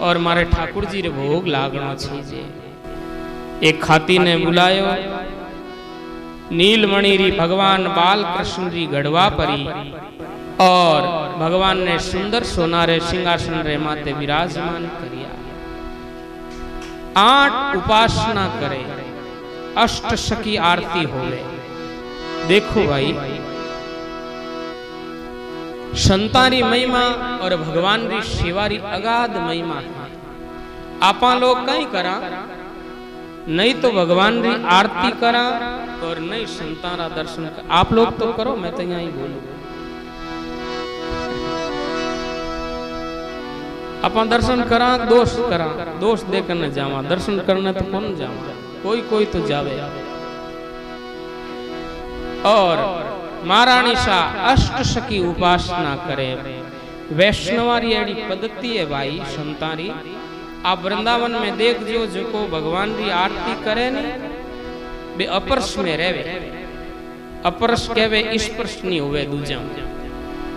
और मारे ठाकुर जी रे भोग लागना चाहिए एक खाती ने बुलायो नीलमणि री भगवान बाल कृष्ण री गढ़वा परी और भगवान ने सुंदर सोनारे सिंहासन रे माते विराजमान करिया 8 उपासना करे अष्टशकी आरती होवे देखो भाई संतारी महिमा और भगवान री सेवारी अगाध महिमा है आपा लोग कहीं करा नहीं तो भगवान री आरती करा और नहीं संतारा दर्शन कर आप लोग तो करो मैं तो यहां ही बोलूं अपन दर्शन करा दोष देकर न जावा दर्शन करने तो कौन जावा कोई कोई तो जावे और महारानी शाह अष्टशकी उपासना करे वैष्णवारी एडी पद्धति है भाई संतारी आप वृंदावन में देख जो को भगवान की आरती करे ने बे अपरस में रहवे अपरस कहवे स्पर्श नहीं हुए दूजा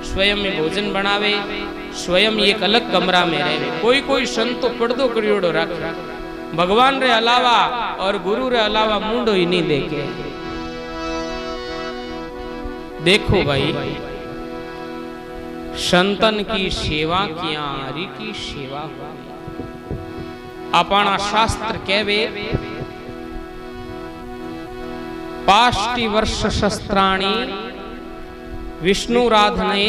स्वयं में भोजन बनावे स्वयं एक अलग कमरा में रहे कोई कोई संत तो पर्दो करियोड़ो रखे भगवान रे अलावा और गुरु रे अलावा मुंडो ही नहीं देखे देखो भाई संतन की सेवा किया हरि की सेवा हो अपना शास्त्र कहवे 5 वर्ष शस्त्राणी विष्णुराधने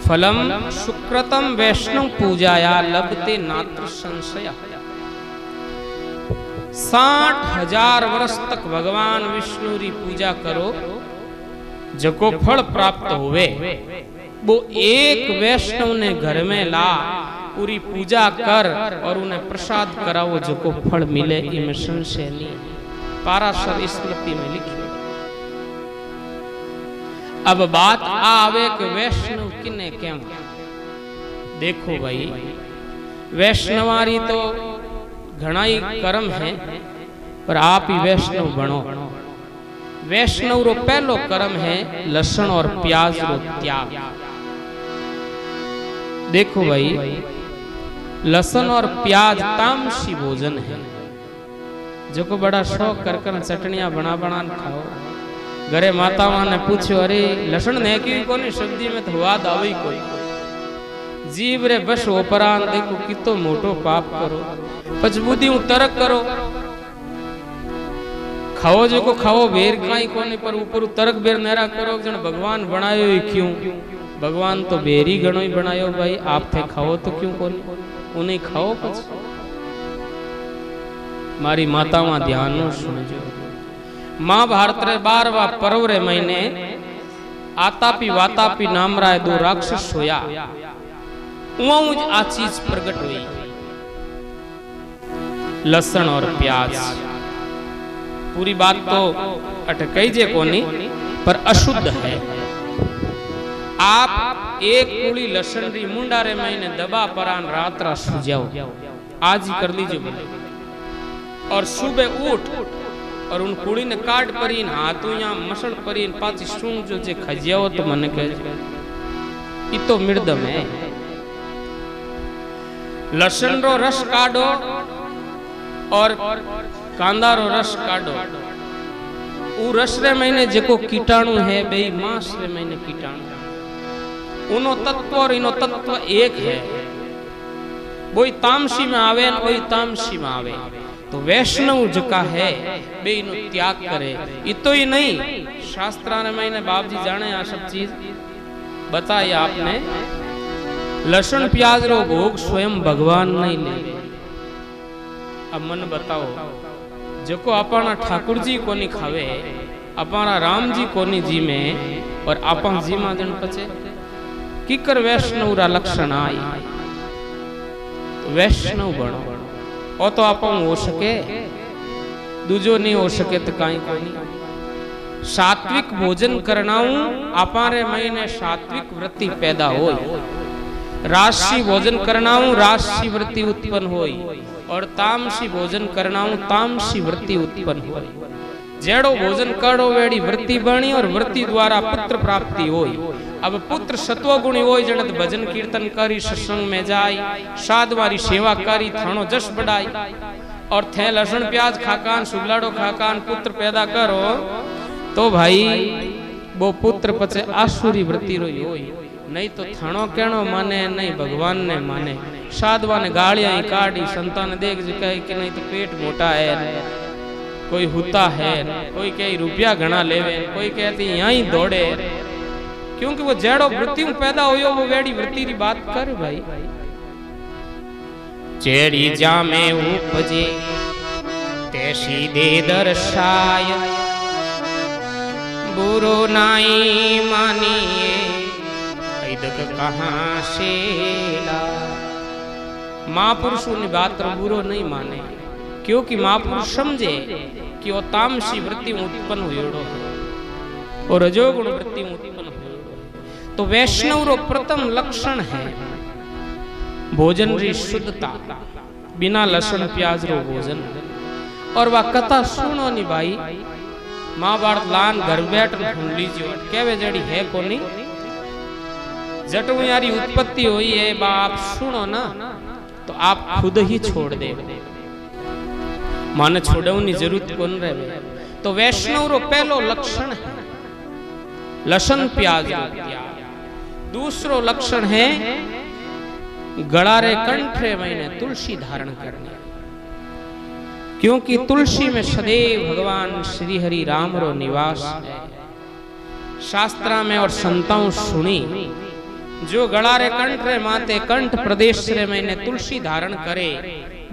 फलम सुकृतम वैष्णव पूजाया लभते नात्र संशय 60,000 वर्ष तक भगवान विष्णु री पूजा करो जको फल प्राप्त हुए वो एक वैष्णव ने घर में ला पूरी पूजा कर और उन्हें प्रसाद कराओ जको फल मिले इनमें संशय नहीं पाराशर स्मृति में लिखी अब बात आवे कि वैष्णव किने केम देखो भाई वैष्णवारी तो घना ही कर्म है पर आप ही वैष्णव बनो वैष्णव रो पहलो कर्म है लहसुन और प्याज रो त्याग देखो भाई लहसुन और प्याज तामसी भोजन है जो को बड़ा शौक कर चटनियां बना खाओ घरे माताओं ने पूछो अरे लहसुन ने की कोनी सब्जी में तो स्वाद आवे कोई जीव रे बस उपरांत देखो कितो मोटो पाप करो पछ बुद्धि हूं तर्क करो खाओ जो को खाओ बेर काई कोने पर ऊपर तर्क बेर नेरा करो जन भगवान बनायो ही क्यों भगवान तो बेरी गणो ही बनायो भाई आप थे खाओ तो क्यों कोने उन्हें खाओ पछ मारी माता मा ध्यान नो सुनजो महाभारत रे 12वां पर्व रे महीने आतापी वातापी नाम राय दो राक्षस होया उज आ चीज प्रकट हुई लहसुन और प्याज पूरी बात तो अटकई जे कोनी पर अशुद्ध है आप एक कुड़ी लहसुन री मुंडा रे महीने दबा परान रात रा सो जाओ आज ही कर लीजिए बोले और सुबह उठ और उन कुड़ी ने काट परीन हाथों या मसल परीन पाची सूंग जो जे खजियाओ तो मन कहे इतो मृदम है लहसुन रो रस काढ़ो और कांदा रो रस काढ़ो उ रस रे महीने जेको कीटाणु है बे मांस रे महीने कीटाणु उनो तत्व और इनो तत्व एक है वही तामसी में आवे और वही तामसी में आवे तो वैष्णव जका है बे इनो त्याग करे इतो ही नहीं शास्त्र ने महीने बाप जी जाने आ सब चीज बताई आपने लहसुन प्याज रो भोग स्वयं भगवान नहीं ले अब मन बताओ जको अपना ठाकुर जी कोनी खावे अपना राम जी कोनी जी में और आपा जी मा जन पचे किकर वैष्णव रा लक्षण आई वैष्णव बनो ओ तो आप हो सके दूजो नहीं हो सके तो काई कोनी सात्विक भोजन करनाऊ अपारे महीने सात्विक वृत्ति पैदा होई राशि भोजन करनाऊ राशि वृत्ति उत्पन्न होई और तामसी भोजन करनाऊ तामसी वृत्ति उत्पन्न होई जेड़ो भोजन करो वेड़ी वृत्ति बनी और वृत्ति द्वारा पुत्र प्राप्ति होई अब पुत्र सत्वगुणी होई जन भजन कीर्तन करी सत्संग में जाई साधवारी सेवा करी थानो जस बढ़ाई और थे लहसुन प्याज खाकान सुगलाड़ो खाकान पुत्र पैदा करो तो भाई वो पुत्र पचे आसुरी वृत्ति रोई होई नहीं तो थानो कहनो माने नहीं भगवान ने माने साधवा ने गालियां काटी संतान देख जो कहे कि नहीं तो पेट मोटा है कोई हुता है कोई कहे रुपया घना लेवे कोई कहती यहां ही दौड़े क्योंकि वो जेड़ो वृत्ति में पैदा होयो वो वेड़ी वृत्ति री बात कर भाई जेड़ी जामे उपजे तैसी दे दर्शाय बुरो नाई मानिए कहां से महापुरुषों ने बात बुरो नहीं माने क्योंकि महापुरुष समझे कि वो तामसी वृत्ति में उत्पन्न हुयोड़ो और रजोगुण वृत्ति में उत्पन्न हुयोड़ो तो वैष्णव रो प्रथम लक्षण है भोजन री शुद्धता बिना लहसुन प्याज रो भोजन और वह कथा सुनो नी भाई महाभारत लान घर बैठ सुन लीजिए कहवे जड़ी है कोनी जटू यारी उत्पत्ति हुई है बाप सुनो ना तो आप खुद ही छोड़ दे माने छोड़ने जरूरत कौन रहे तो वैष्णव रो पहलो लक्षण है लहसुन प्याज रो त्याग दूसरो लक्षण है गड़ारे कंठे महीने तुलसी धारण करने क्योंकि तुलसी में सदैव भगवान श्री हरि राम रो निवास है शास्त्रा में और संताओं सुनी जो गड़ारे कंठ रे माते कंठ प्रदेश रे मैंने तुलसी धारण करे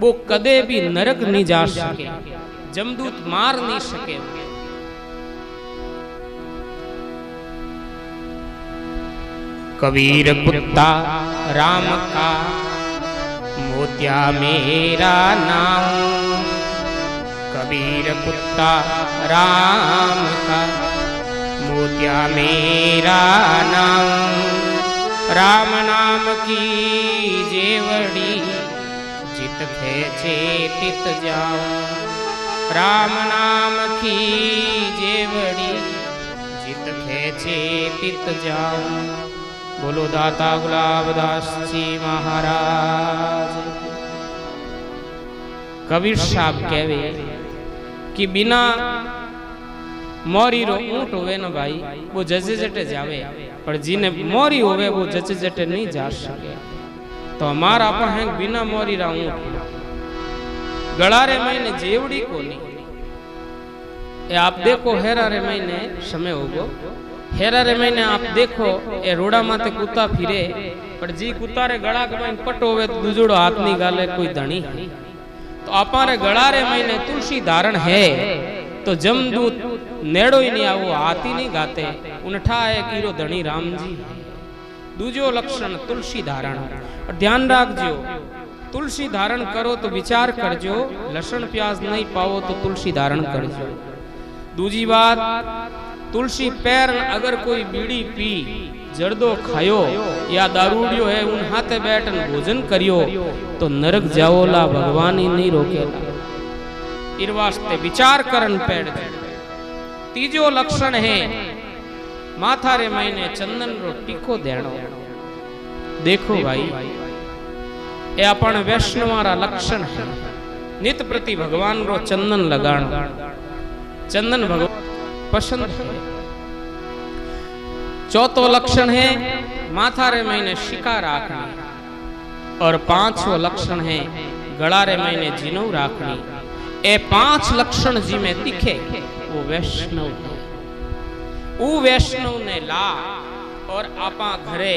वो कदे भी नरक नहीं जा सके जमदूत मार नहीं सके कबीर कुत्ता राम का मोतिया मेरा नाम कबीर कुत्ता राम का मोतिया मेरा नाम राम नाम की जेवड़ी जित खेचे तित जाऊं राम नाम की जेवड़ी जित खेचे तित जाऊं बोलो दाता गुलाबदास जी महाराज कबीर साहब कहवे कि बिना मोरी रो ऊंट होवे ना भाई वो जजे जटे जावे पर जिने मोरी होवे वो जजे जटे नहीं जा सके तो हमारा अपन है बिना मोरी राऊं गला रे महीने जेवड़ी को नहीं। ये आप देखो हेरा रे महीने समय होगो, हेरा रे महीने आप देखो ये रोड़ा माते कुत्ता फिरे, पर जी कुत्ता रे गला के महीने पट होवे तो दूजोड़ो हाथ नहीं गाले कोई धनी है। तो अपारे गला रे महीने तुलसी धारण है तो जमदूत नेड़ो ही नहीं आवो हाथ ही नहीं गाते, उनठा है कीरो धनी राम जी। दूजो लक्षण तुलसी धारण। और ध्यान रखजो तुलसी धारण करो तो विचार करजो, लसन प्याज नहीं पाओ तो तुलसी धारण करजो। दूजी बात, तुलसी पैर अगर कोई बीड़ी पी जर्दो खायो या दारूडियो है उन हाथे बैठन भोजन करियो तो नरक जाओला भगवान ही नहीं रोकेला। इन वास्ते विचार करन पेड़। तीजो लक्षण है माथा रे महीने चंदन रो टीको देणो। देखो भाई ये अपन वैष्णवारा लक्षण है, नित प्रति भगवान रो चंदन लगाण। चंदन भगवान पसंद है। चौथो लक्षण है माथा रे महीने शिका राखनी। और पांचवो लक्षण है गला रे महीने जीनऊ राखनी। ए 5 लक्षण जी में दिखे वो वैष्णव है। वो वैष्णव ने ला और आपा घरे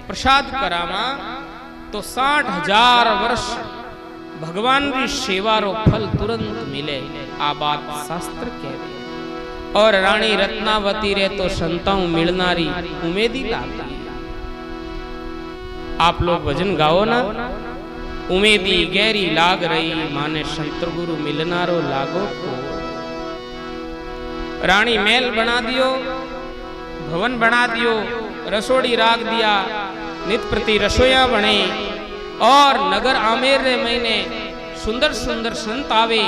प्रसाद करामा तो 60,000 वर्ष भगवान की सेवा रो फल तुरंत मिले। आ बात शास्त्र कहते। और रानी रत्नावती रे तो संताओं मिलनारी उमेदी लागी। आप लोग भजन गाओ ना, उमेदी गहरी लाग रही माने संत गुरु मिलनारो लागो को। रानी महल बना दियो, भवन बना दियो, रसोड़ी राख दिया, नित प्रति रसोया बने और नगर आमेर रे महीने सुंदर सुंदर संत आवे।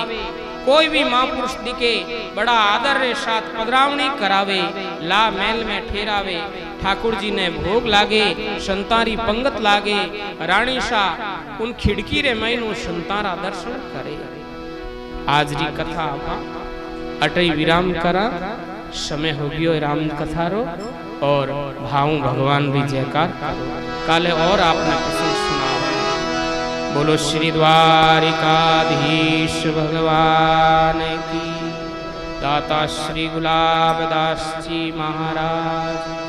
कोई भी महापुरुष दिखे बड़ा आदर रे साथ पधरावनी करावे, ला महल में ठहरावे, ठाकुर जी ने भोग लागे, संतारी पंगत लागे। रानी शाह उन खिड़की रे महीनों संतारा दर्शन करे। आज री कथा अटई विराम करा, समय हो गयो राम कथा रो और भाव भगवान भी जयकार करो। काले और आपने पसंद सुनाओ। बोलो श्री द्वारिकाधीश भगवान की। दाता श्री गुलाबदास जी महाराज।